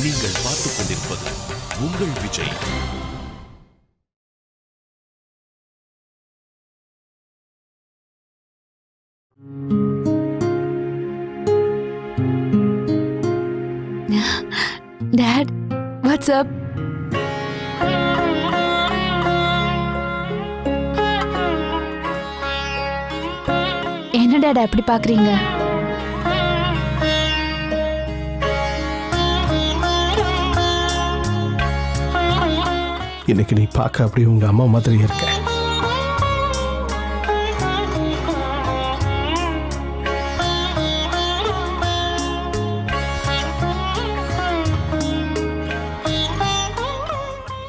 நீங்கள் பார்த்துக் கொண்டிருப்பது உங்கள் விஜய். Dad, what's up? என்ன டாட் அப்படி பாக்குறீங்க? இன்னைக்கு நீ பார்க்க அப்படி உங்க அம்மா மாதிரி இருக்க.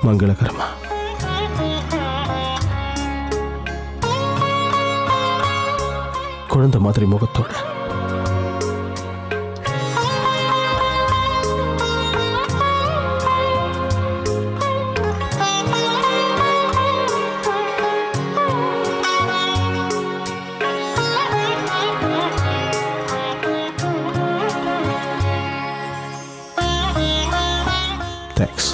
மங்களகரமா. குழந்தை மாதிரி முகத்தோட. தேங்க்ஸ்.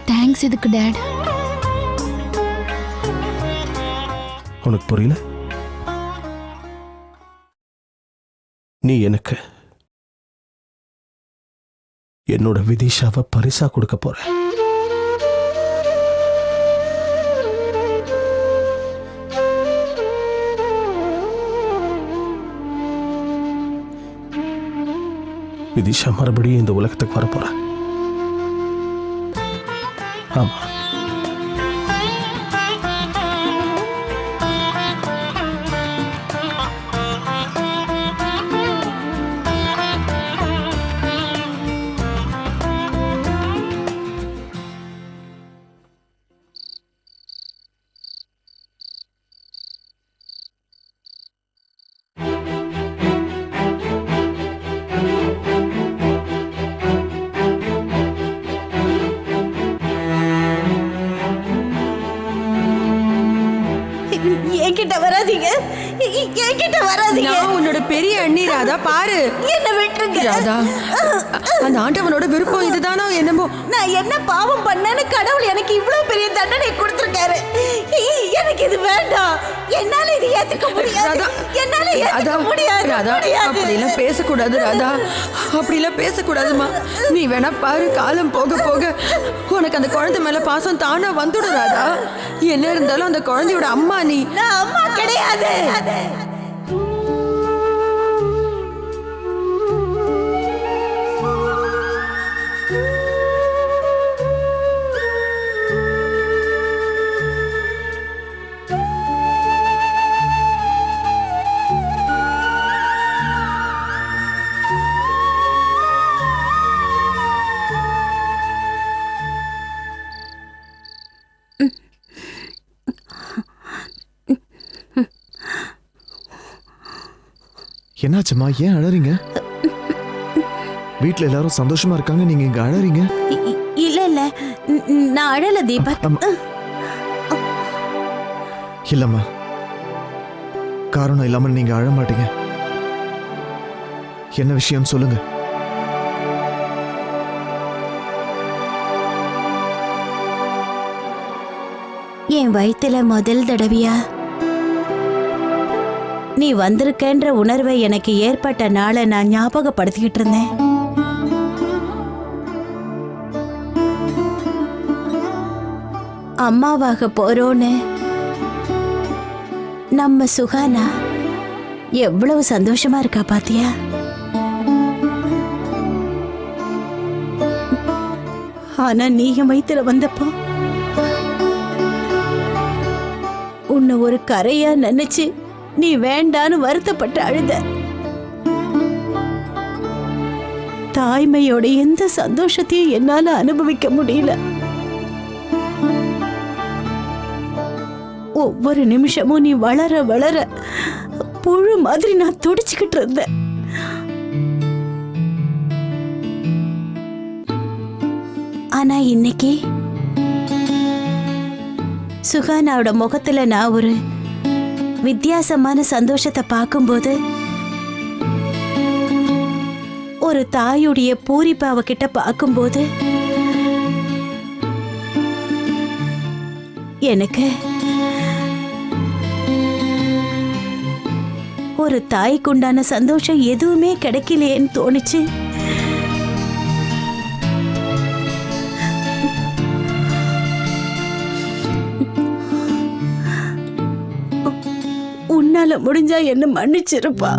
தேங்க்ஸ் இதுக்கு டாட். உனக்கு புரியல? நீ எனக்கு என்னோட விதிஷாவை பரிசா கொடுக்க போற. விதிஷா மறுபடியும் இந்த உலகத்துக்கு வர போற. ஆமா. என்கிட்ட வராதீங்க, என்கிட்ட வராதீங்க. நான் உன்னோட பெரிய அண்ணி ராதா, பாரு. என்ன விட்டுருங்க ராதா. அந்த ஆண்டவனோட விருப்பம் இதுதானோ என்னமோ. நான் என்ன பாவம் பண்ணேன்னு கடவுள் எனக்கு இவ்வளவு பெரிய தண்டனை கொடுத்திருக்காரு. எனக்கு இது வேண்டாம். என்னால இது ஏத்துக்க முடியாது. என்னால ஏத்துக்க முடியாது. ராதா, அப்படிலாம் பேசக்கூடாது ராதா. அப்படிலாம் பேசக்கூடாதுமா. நீ வேணா பாரு, காலம் போக போக உனக்கு அந்த குழந்தை மேல பாசம் தானா வந்துடும் ராதா. என்ன இருந்தாலும் அந்த குழந்தையோட அம்மா நீ. நான் அம்மா கிடையாது. என்னாச்சுமா, ஏன் அழறீங்க? வீட்ல எல்லாரும் சந்தோஷமா இருக்காங்க, நீங்க இங்க அழறீங்க? இல்ல இல்ல, நான் அழல தீபக். இல்லம்மா, காரணம் இல்லாம நீங்க அழ மாட்டீங்க. என்ன விஷயம் சொல்லுங்க. என் வயித்துல முதல் தடவையா நீ வந்திருக்கன்ற உணர்வை எனக்கு ஏற்பட்ட நாளை நான் ஞாபகப்படுத்திக்கிட்டு இருந்தேன். அம்மாவாக போறோன்னு நம்ம சுகானா எவ்வளவு சந்தோஷமா இருக்கா பாத்தியா? ஆனா நீ என் வயித்துல வந்தப்போ உன்னை ஒரு கரையா நினைச்சு நீ வேண்டான்னு வருத்தப்பட்டு அழுத. தாய்மையோட எந்த சந்தோஷத்தையும் என்னால அனுபவிக்க முடியல. ஒவ்வொரு நிமிஷமும் நீ வளர வளர புழு மாதிரி நான் துடிச்சுக்கிட்டு இருந்தேன். ஆனா இன்னைக்கு சுகானாவோட முகத்துல நான் ஒரு வித்தியாசமான சந்தோஷத்தை பார்க்கும்போது ஒரு தாயுடைய பூரிப்பு அவகிட்ட பார்க்கும்போது எனக்கு ஒரு தாய்க்கு உண்டான சந்தோஷம் எதுவுமே கிடைக்கலையேன்னு தோணுச்சு. உன்னால முடிஞ்சா என்ன மன்னிச்சிருப்பா.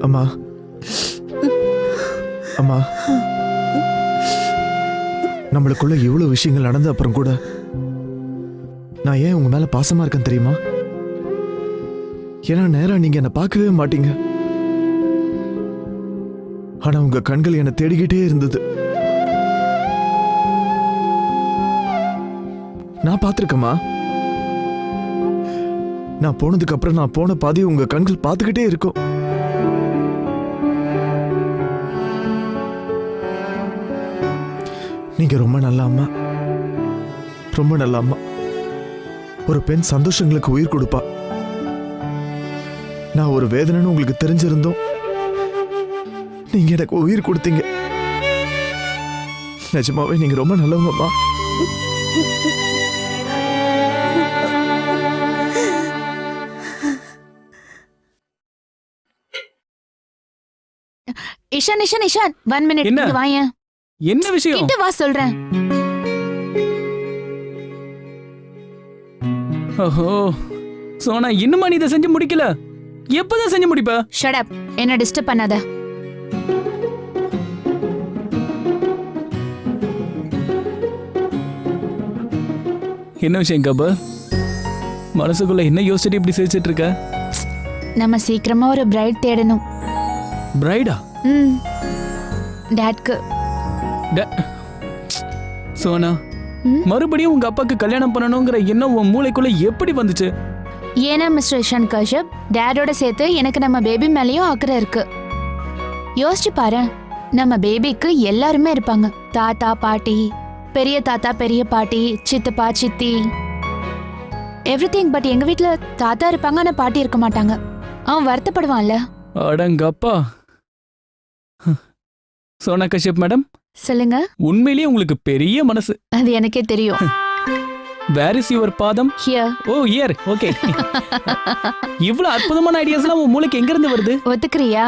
அம்மா அம்மா, நம்மளுக்குள்ள இவ்வளவு விஷயங்கள் நடந்த அப்புறம் கூட நான் ஏன் உங்க மேல பாசமா இருக்கேன் தெரியுமா? ஏன்னா நேரம் நீங்க என்ன பார்க்கவே மாட்டீங்க. ஆனா உங்க கண்கள் என்னை தேடிக்கிட்டே இருந்தது. நான் பார்த்திருக்கேம்மா. நான் போனதுக்கு அப்புறம் நான் போன பாதி உங்க கண்கள் பார்த்துக்கிட்டே இருக்கும். நீங்க ரொம்ப நல்ல அம்மா, ரொம்ப நல்ல அம்மா. ஒரு பெண் சந்தோஷங்களுக்கு உயிர் கொடுப்பா. நான் ஒரு வேதனைன்னு உங்களுக்கு தெரிஞ்சிருந்தோம் நீங்க எனக்கு உயிர் கொடுத்தீங்க. நிஜமாவே நீங்க ரொம்ப நல்லவங்கம்மா. இஷான் இஷான் இஷான் 1 minute என்ன? இங்க வாயேன். என்ன விஷயம்? கிட்ட வா சொல்றேன். ஓஹோ, சோனா இன்னுமா நீ இதை செஞ்சு முடிக்கல? எப்பதான் செஞ்சு முடிப்ப? Shut up. என்ன டிஸ்டர்ப் பண்ணாத. என்ன விஷயம் கப? மனசுக்குள்ள என்ன யோசிச்சுட்டு இப்படி சிரிச்சிட்டு இருக்க? நம்ம சீக்கிரமா ஒரு பிரைட் தேடணும். பிரைடா? டாட்க்கு. சோனா, மறுபடியும் உங்க அப்பாக்கு கல்யாணம் பண்ணணுங்கிற எண்ணம் உன் மூளைக்குள்ள எப்படி வந்துச்சு? ஏன்னா மிஸ்டர் இஷான் கஷ்யப், டேடோட சேர்த்து எனக்கு நம்ம பேபி மேலேயும் அக்கறை இருக்கு. யோசிச்சு பாரு, நம்ம பேபிக்கு எல்லாருமே இருப்பாங்க. தாத்தா பாட்டி, பெரிய தாத்தா பெரிய பாட்டி, சித்தப்பா சித்தி, எவ்ரிதிங். பட் எங்க வீட்ல தாத்தா இருப்பாங்க, ஆனா பாட்டி இருக்க மாட்டாங்க. அவன் வருத்தப்படுவான்ல. அடங்கப்பா. சோனா கஷ்யப் மேடம், சொல்லுங்க. உண்மையிலேயே உங்களுக்கு பெரிய மனசு. அது எனக்கே தெரியும். வேர் இஸ் யுவர் பாதம்? ஹியர். Oh here. ஓகே. இவ்வளவு அற்புதமான ஐடியாஸ்லாம் உன் மூளைக்கு எங்க இருந்து வருது? ஒத்துக்கிறியா?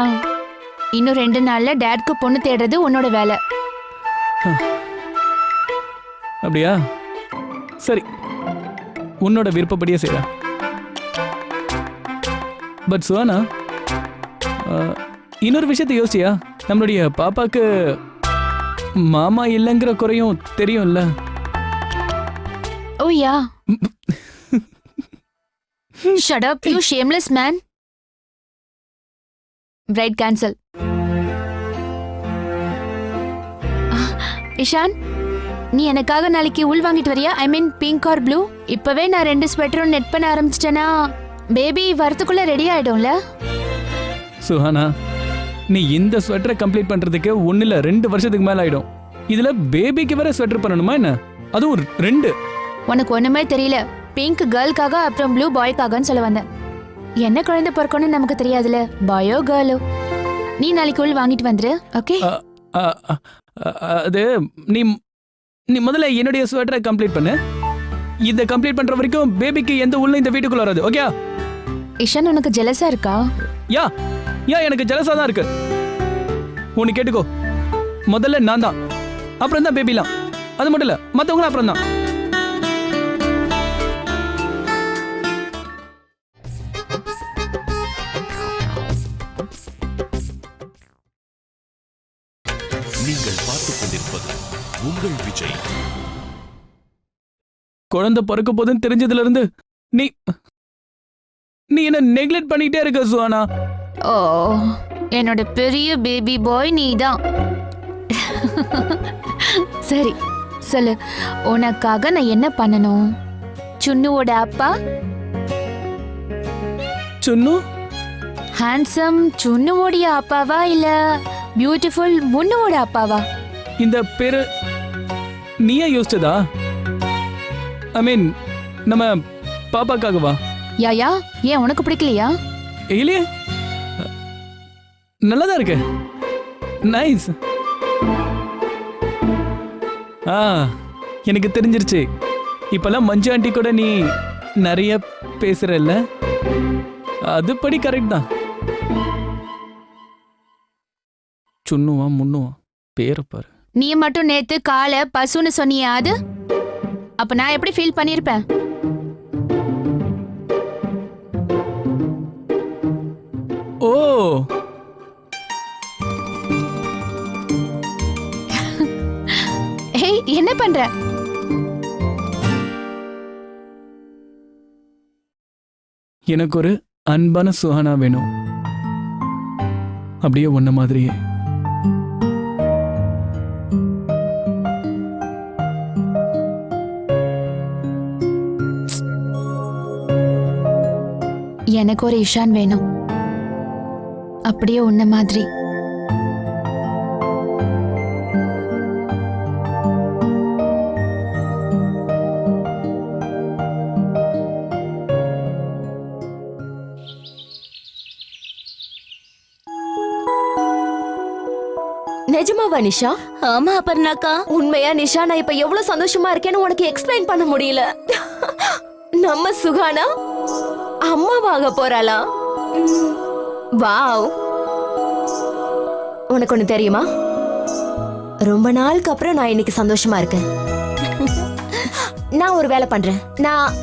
இன்னும் 2 நாள்ல டாட்க்கு பொண்ணு தேடுறது உன்னோட வேலை. அப்படியா? சரி, உன்னோட விருப்பப்படியே செய்றேன். பட் சோனா, இன்னொரு விஷயத்தை யோசிச்சியா? நம்மளுடைய பாப்பாக்கு மாமா இல்லைங்கிற குறையும் தெரியும்ல? Oh yeah. Shut up you shameless man. பிரைட் கேன்சல். இஷான், நீ எனக்காக நாளைக்கு உள் வாங்கிட்டு வரியா? I mean pink or blue. இப்பவே நான் 2 ஸ்வெட்டரும் நெட் பண்ண ஆரம்பிச்சிட்டேனா பேபி வரதுக்குள்ள ரெடி ஆயிடும்ல? சுஹானா, நீ இந்த ஸ்வெட்டரை கம்ப்ளீட் பண்றதுக்கு 1 இல்ல 2 வருஷத்துக்கு மேல ஆயிடும். இதுல பேபிக்கு வேற ஸ்வெட்டர் பண்ணணுமா என்ன? அதுவும் 2. உனக்கு ஒண்ணுமே தெரியல. பிங்க் கேர்ள்காக, அப்புறம் ப்ளூ பாய்க்காகன்னு சொல்ல வந்தேன். என்ன குழந்தை பிறக்கணும்னு நமக்கு தெரியாதுல, பாயோ கேர்ளோ. நீ நாளைக்கு உள் வாங்கிட்டு வந்துரு, ஓகே? அது நீ நீ முதல்ல என்னுடைய ஸ்வெட்டரை கம்ப்ளீட் பண்ணு. இதை கம்ப்ளீட் பண்ற வரைக்கும் பேபிக்கு எந்த உள்ள இந்த வீட்டுக்குள்ள வராது, ஓகே? இஷான், உனக்கு ஜெலஸா இருக்கா? யா யா, எனக்கு ஜெலஸா தான் இருக்கு. ஒன்னு கேட்டுக்கோ, முதல்ல நான் தான், அப்புறம் தான் பேபிலாம். அது மட்டும் இல்ல, மத்தவங்களும் அப்புறம் தான். நீங்கள் பார்த்துக் கொண்டிருப்பது உங்கள் விஜய். குழந்தை பிறக்க போதுன்னு தெரிஞ்சதுல இருந்து நீ நீ என்ன நெக்லெக்ட் பண்ணிட்டே இருக்க சுஹானா. ஓ, என்னோட பெரிய பேபி பாய் நீதான். சரி சொல்லு, உனக்காக நான் என்ன பண்ணணும்? சுன்னுவோட அப்பா சுன்னு ஹேண்ட்ஸம் சுன்னுவோடைய அப்பாவா இல்ல பியூட்டிஃபுல் முன்னுவோட அப்பாவா? இந்த பேரு நீயே யோசிச்சதா? ஐ மீன் நம்ம பாப்பாக்காகவா? யாயா, ஏன் உனக்கு பிடிக்கலையா? இல்லையே, நல்லதா இருக்கு. நைஸ். எனக்கு தெரிஞ்சிருச்சு. இப்பெல்லாம் மஞ்சு ஆண்டி கூட நீ நிறைய பேசுறல்ல, அதுபடி கரெக்ட் தான். சுண்ணுவா முன்னுவா பேரை பாரு. நீ மட்டும் நேத்து காலை பசுன்னு சொன்னியா? அது அப்ப நான் எப்படி ஃபீல் பண்ணிருப்பேன்? ஓ, ஹேய், என்ன பண்ற? எனக்கு ஒரு அன்பான சுஹானா வேணும், அப்படியே உன்ன மாதிரியே. எனக்கு ஒரு இஷான் வேணும், அப்படியே உன்ன மாதிரி. நிஜமாவா நிஷா? ஆமா அபர்ணாக்கா. உண்மையா நிஷா, நான் இப்ப எவ்வளவு சந்தோஷமா இருக்கேன்னு உனக்கு எக்ஸ்பிளைன் பண்ண முடியல. நம்ம சுகானா அம்மாவாக போறாளா? வாவ். உனக்கு ஒண்ணு தெரியுமா? ரொம்ப நாளுக்கு அப்புறம் நான் இன்னைக்கு சந்தோஷமா இருக்கேன். நான் ஒரு வேலை பண்றேன். நான்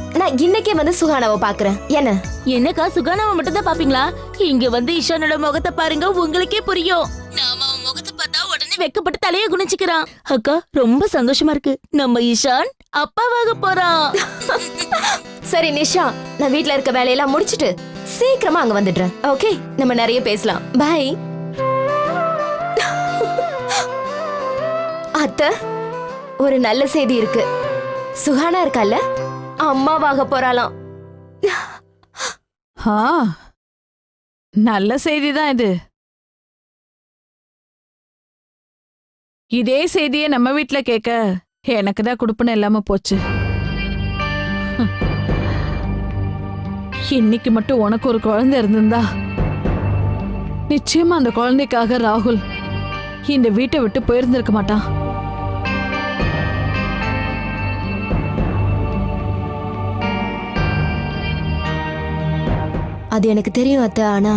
இன்னைக்கே வந்து சுகானாவை பாக்குறேன். என்ன? என்னக்கா சுகானாவை மட்டும் தான் பாப்பீங்களா? இங்க வந்து இஷானோட முகத்தை பாருங்க, உங்களுக்கே புரியும். நாம அவன் முகத்தை பார்த்தா உடனே வெக்கப்பட்டு தலைய குனிச்சுக்கிறான். அக்கா ரொம்ப சந்தோஷமா இருக்கு, நம்ம இஷான் அப்பாவாக போறான். சரி நிஷா, நான் வீட்ல இருக்க வேலையெல்லாம் முடிச்சிட்டு சீக்கிரமா அங்க வந்துடுறேன். ஓகே, நம்ம நிறைய பேசலாம். பை. அத்தை, ஒரு நல்ல செய்தி இருக்கு. சுகானா இருக்கால, அம்மாவாக போறாளாம். நல்ல செய்திதான் இது. இதே செய்தியை நம்ம வீட்ல கேட்க எனக்கு தான் குடுப்பன இல்லாம போச்சு. இன்னைக்கு மட்டும் உனக்கு ஒரு குழந்தை இருந்திருந்தா நிச்சயமா அந்த குழந்தைக்காக ராகுல் இந்த வீட்டை விட்டு போயிருந்திருக்க மாட்டான். அது எனக்கு தெரியும் அத்தை. ஆனா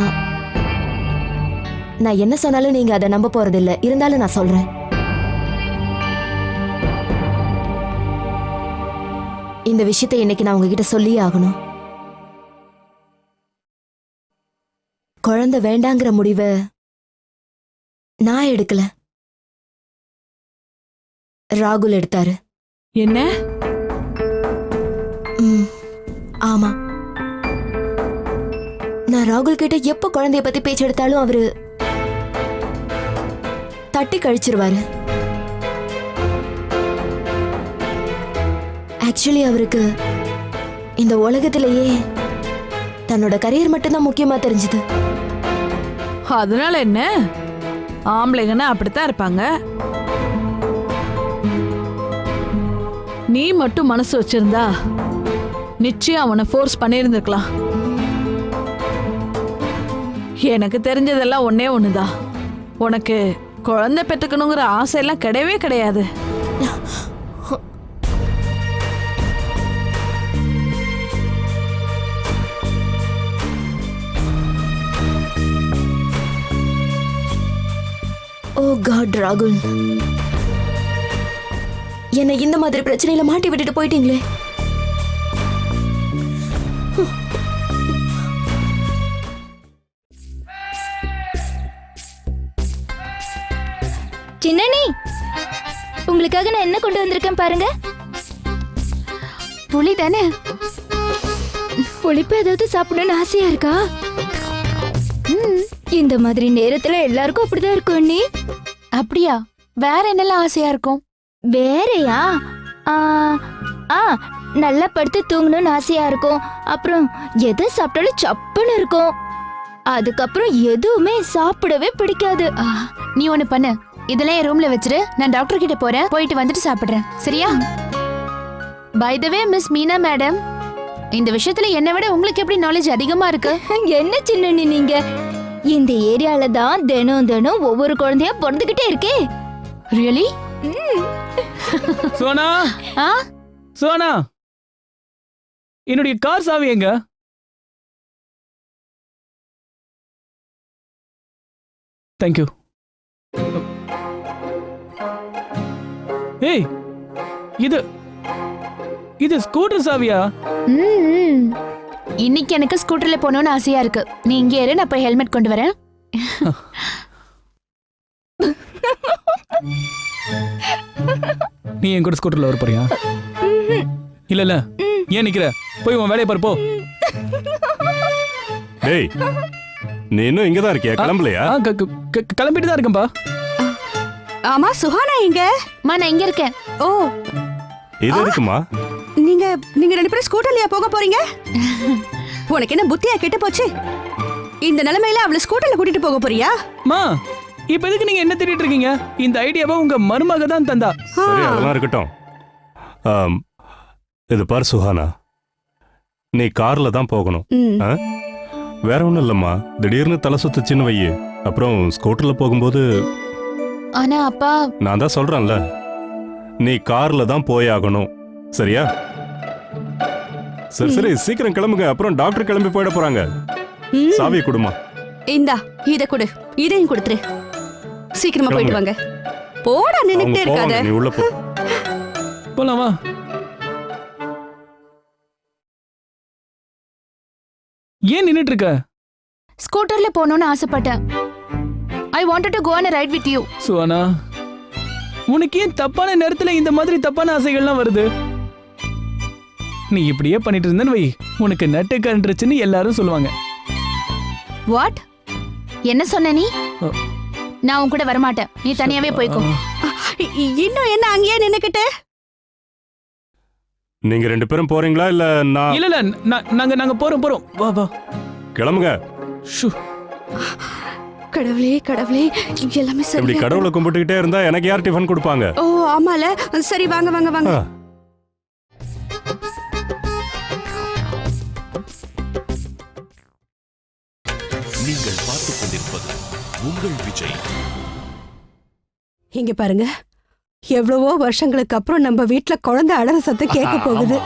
நான் என்ன சொன்னாலும் நீங்க அதை நம்ப போறது இல்ல. இருந்தாலும் நான் சொல்றேன். இந்த விஷயத்தை இன்னைக்கு நான் உங்ககிட்ட சொல்லியே ஆகணும். குழந்தை வேண்டாங்கிற முடிவை நான் எடுக்கல, ராகுல் எடுத்தாரு. என்ன? ஆமா. நான் ராகுல் கிட்ட எப்ப குழந்தைய பத்தி பேச்சு எடுத்தாலும் அவரு தட்டி கழிச்சிருவாரு. ஆக்சுவலி அவருக்கு இந்த உலகத்திலேயே தன்னோட கரியர் மட்டும்தான் முக்கியமா தெரிஞ்சது. அதனால என்ன? ஆம்பளைங்கன்னா அப்படித்தான் இருப்பாங்க. நீ மட்டும் மனசு வச்சிருந்தா நிச்சயம் அவனை ஃபோர்ஸ் பண்ணியிருந்திருக்கலாம். எனக்கு தெரிஞ்சதெல்லாம் ஒன்னே ஒண்ணுதான். உனக்கு குழந்தை பெற்றுக்கணுங்கிற ஆசையெல்லாம் கிடையவே கிடையாது. ஓ காட் ராகுல், என்னை இந்த மாதிரி பிரச்சனையில மாட்டி விட்டுட்டு போயிட்டீங்களே. சின்னனி, உங்களுக்காக நான் என்ன கொண்டு வந்திருக்கேன் பாருங்க. புளி தானே? புளிப்பு ஏதாவது சாப்பிடணும்னு ஆசையா இருக்கா? இந்த மாதிரி நேரத்துல எல்லாருக்கும் அப்படிதான் இருக்கும். நீ அப்படியா? வேற என்னெல்லாம் ஆசையா இருக்கும்? வேறயா? நல்லா படுத்து தூங்கணும்னு ஆசையா இருக்கும். அப்புறம் எதை சாப்பிட்டாலும் சப்புன்னு இருக்கும். அதுக்கப்புறம் எதுவுமே சாப்பிடவே பிடிக்காது. நீ ஒண்ணு பண்ணு, இதெல்லாம் என் ரூம்ல வச்சிரு, நான் டாக்டர் கிட்ட போறேன், போயிட்டு வந்துட்டு சாப்பிடுறேன், சரியா? By the way miss Meena madam, இந்த விஷயத்துல என்னை விட உங்களுக்கு எப்படி நாலேஜ் அதிகமா இருக்கு? என்ன சின்ன நீங்க, இந்த ஏரியால தான் தினம் தினம் ஒவ்வொரு குழந்தையா பிறந்துகிட்டே இருக்கே. ரியலி? சோனா, சோனா, என்னுடைய கார் சாவி எங்க? தேங்க்யூ. ஏய், இது ஸ்கூட்டர் சாவியா? இன்னைக்கு எனக்கு ஸ்கூட்டர்ல போகணும்னு ஆசையா இருக்கு. நீ இங்கே இரு, நான் போய் ஹெல்மெட் கொண்டு வரேன். நீ என் கூட ஸ்கூட்டர்ல வர போறியா? இல்ல ஏன் நிக்கிற? போய் உன் வேலையை பாரு, போ. டேய், நீ இன்னும் இங்க தான் இருக்கியா? கிளம்பலையா? கிளம்பிட்டு தான் இருக்கேன்பா. ஆமா, சுஹானா எங்க? நான் இங்க இருக்கேன். ஓ, இது இருக்குமா? நீங்க ரெண்டு பேரும் ஸ்கூட்டர்லயா போக போறீங்க? உனக்கு என்ன புத்தியா கெட்டு போச்சு? இந்த நிலைமையில அவளை ஸ்கூட்டர்ல கூட்டிட்டு போக போறியா? மா, இப்ப எதுக்கு நீங்க என்ன தேடிட்டு இருக்கீங்க? இந்த ஐடியாவை உங்க மருமக தான் தந்தா. சரி, அதெல்லாம் இருக்கட்டும். இது பாரு சுஹானா, நீ கார்ல தான் போகணும். வேற ஒண்ணும் இல்லம்மா, திடீர்னு தலை சுத்துச்சுன்னு வையு, அப்புறம் ஸ்கூட்டர்ல போகும்போது. ஆனா அப்பா, நான் தான் சொல்றேன்ல, நீ கார்ல தான் போயாகணும், சரியா? சரி சீக்கிரம் கிளம்புங்க, அப்புறம் டாக்டர் கிளம்பி போயிட போறாங்க. சாவியை கொடுமா. இந்தா, இத கொடு, இதையும் கொடுத்துரு. சீக்கிரமா போயிட்டு வாங்க. போடா, நின்னுட்டே இருக்காத. நீ உள்ள போ. போலாமா? ஏன் நின்னுட்டு இருக்க? ஸ்கூட்டர்ல போகணும்னு ஆசைப்பட்டேன். I wanted to go on a ride with you. Suhana, உனக்கு ஏன் தப்பான நேரத்துல இந்த மாதிரி தப்பான ஆசைகள்லாம் வருது? நீ இப்படியே பண்ணிட்டு இருந்தேன்னு வை, உனக்கு நட்டு கண்டுருச்சுன்னு எல்லாரும் சொல்லுவாங்க. வாட்? என்ன சொன்ன நீ? நான் உன் கூட வரமாட்டேன், நீ தனியாவே போய்க்கோ. இன்னும் என்ன அங்கேயே நின்னுக்கிட்டு? நீங்க ரெண்டு பேரும் போறீங்களா இல்ல நான்? இல்ல நாங்க போறோம். வா வா, கிளம்புங்க. ஷூ. கடவுளே கடவுளே, எல்லாமே சரி. இப்படி கடவுளை கும்பிட்டுக்கிட்டே இருந்தா எனக்கு யார் டிஃபன் கொடுப்பாங்க? ஓ ஆமால, சரி வாங்க வாங்க வாங்க. நீங்கள் பார்த்துக் கொண்டிருப்பது உங்கள் விஜய். இங்க பாருங்க, எவ்வளவோ வருஷங்களுக்கு அப்புறம் நம்ம வீட்டுல குழந்தை அழற சத்தம் கேட்க போகுது.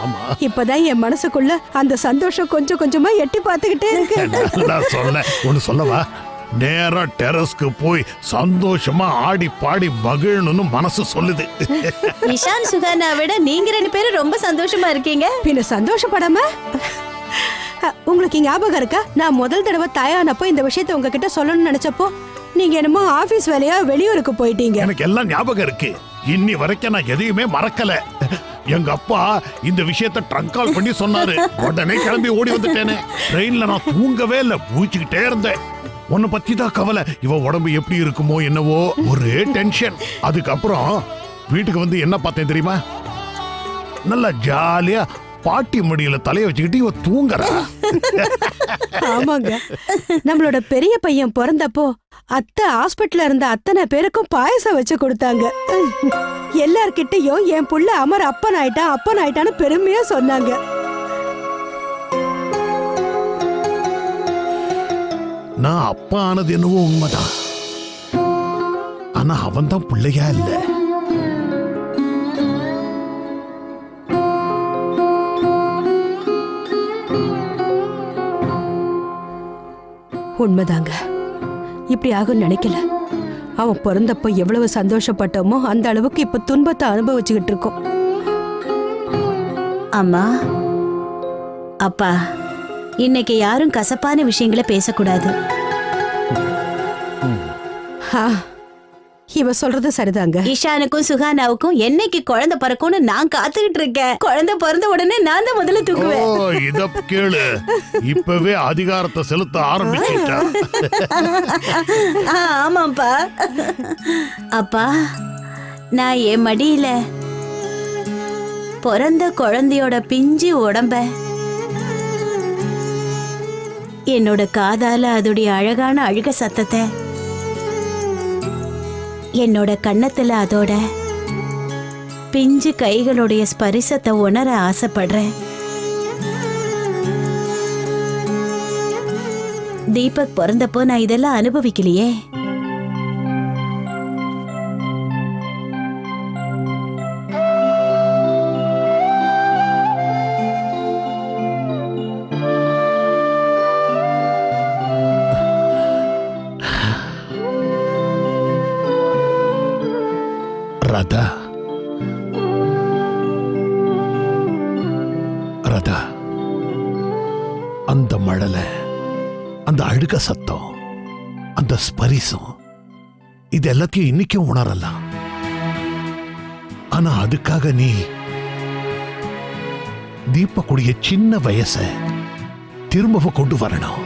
இப்பதான் என் மனசுக்குள்ள அந்த சந்தோஷம் கொஞ்சம் கொஞ்சமா எட்டி பார்த்துக்கிட்டே இருக்கு. ஒன்னு சொல்லவா? நேரா டெரஸ்க்கு போய் சந்தோஷமா ஆடி பாடி மகிழணும்னு மனசு சொல்லுது. இஷான் சுகானா விட நீங்க ரெண்டு பேரும் ரொம்ப சந்தோஷமா இருக்கீங்க. பின்ன சந்தோஷப்படாம? உங்களுக்கு ஞாபகம் இருக்கா, நான் முதல் தடவை தாயானப்போ இந்த விஷயத்தை உங்ககிட்ட சொல்லணும்னு நினைச்சப்போ நீங்க என்னமோ ஆபீஸ் வேலையா வெளியூருக்கு போயிட்டீங்க. எனக்கு எல்லாம் ஞாபகம் இருக்கு. இன்னி வரைக்கும் நான் எதையுமே மறக்கல. எங்க அப்பா இந்த விஷயத்தை ட்ரங்க் கால் பண்ணி சொன்னாரு. உடனே கிளம்பி ஓடி வந்துட்டேனே. ட்ரெயின்ல நான் தூங்கவே இல்ல, மூச்சுக்கிட்டே இருந்தேன். உன்னை பத்தி தான் கவலை. இவ உடம்பு எப்படி இருக்குமோ என்னவோ, ஒரே டென்ஷன். அதுக்கப்புறம் வீட்டுக்கு வந்து என்ன பார்த்தேன் தெரியுமா? நல்லா ஜாலியா பாட்டி மடியில தலைய வச்சுக்கிட்டு இவ தூங்குறா. ஆமாங்க, நம்மளோட பெரிய பையன் பிறந்தப்போ அத்தை ஹாஸ்பிட்டல்ல இருந்த அத்தனை பேருக்கும் பாயசம் வச்சு கொடுத்தாங்க. எல்லார்கிட்டயும் என் புள்ள அமர் அப்பன் ஆயிட்டான்னு பெருமையா சொன்னாங்க. நான் அப்பா ஆனது என்னவோ உண்மைதான், ஆனா அவன் தான் பிள்ளையா இல்ல. உண்மைதாங்க, இப்படி ஆகும் நினைக்கல. அவன் பிறந்தப்போ எவ்வளவு சந்தோஷப்பட்டோமோ அந்த அளவுக்கு இப்ப துன்பத்தை அனுபவிச்சுக்கிட்டு இருக்கோம். அம்மா, அப்பா, இன்னைக்கு யாரும் கசப்பான விஷயங்களை பேசக்கூடாது. இவ சொல்றது சரிதாங்க. இஷானுக்கும் சுகானாவுக்கும் என்னைக்கு குழந்தை பிறக்கும்னு நான் காத்துக்கிட்டு இருக்கேன். குழந்தை பிறந்த உடனே நான் தான் முதல்ல தூக்குவேன். இத கேளு, இப்பவே அதிகாரத்தை செலுத்த ஆரம்பிச்சிட்டா. ஆமாப்பா. அப்பா, நான் என் மடியில பிறந்த குழந்தையோட பிஞ்சு உடம்ப என்னோட காதால அதோடைய அழகான அழுக சத்தத்தை, என்னோட கன்னத்துல அதோட பிஞ்சு கைகளுடைய ஸ்பரிசத்தை உணர ஆசைப்படுறேன். தீபக் பிறந்தப்போ நான் இதெல்லாம் அனுபவிக்கலையே. ராதா, ராதா, அந்த மழலை, அந்த அழுக சத்தம், அந்த ஸ்பரிசம், இது எல்லாத்தையும் இன்னைக்கும் உணரலாம். ஆனா அதுக்காக நீ தீபக்குடைய சின்ன வயசை திரும்பவும் கொண்டு வரணும்.